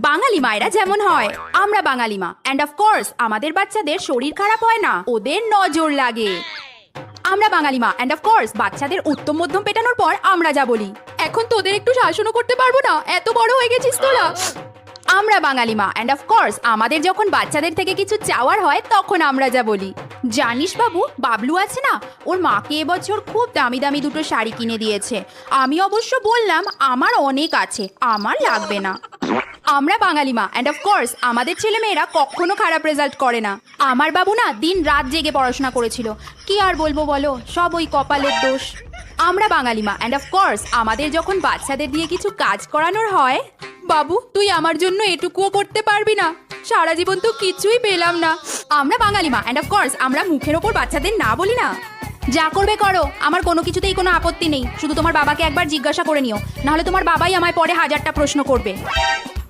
বাঙালি মায়েরা যেমন হয়, আমরা বাঙালি মা অ্যান্ড অফকোর্স আমাদের বাচ্চাদের শরীর খারাপ হয় না, ওদের নজর লাগে। আমরা বাঙালি মা অ্যান্ড অফকোর্স বাচ্চাদের উত্তম মধ্যম পেটানোর পর আমরা যা বলি, এখন তোদের একটু শাসনও করতে পারবো না, এত বড় হয়ে গেছিস তোরা। আমরা বাঙালি মা অ্যান্ড অফকোর্স আমাদের যখন বাচ্চাদের থেকে কিছু চাওয়ার হয় তখন আমরা যা বলি, জানিস বাবু, বাবলু আছে না, ওর মাকে এবছর খুব দামি দামি দুটো শাড়ি কিনে দিয়েছে। আমি অবশ্য বললাম আমার অনেক আছে, আমার লাগবে না। আমরা বাঙালি মা অ্যান্ড অফকোর্স আমাদের ছেলেমেয়েরা কখনো খারাপ রেজাল্ট করে না। আমার বাবু না দিন রাত জেগে পড়াশোনা করেছিল, কি আর বলবো বলো, সব ওই কপালের দোষ। আমরা বাঙালি মা অ্যান্ড অফকোর্স আমাদের যখন বাচ্চাদের দিয়ে কিছু কাজ করানোর হয়, বাবু তুই আমার জন্য এটুকুও করতে পারবি না, সারা জীবন তো কিছুই পেলাম না। আমরা বাঙালি মা অ্যান্ড অফকোর্স আমরা মুখের ওপর বাচ্চাদের না বলি না, যা করবে করো, আমার কোনো কিছুতেই কোনো আপত্তি নেই, শুধু তোমার বাবাকে একবার জিজ্ঞাসা করে নিও, নাহলে তোমার বাবাই আমায় পরে 1000টা প্রশ্ন করবে।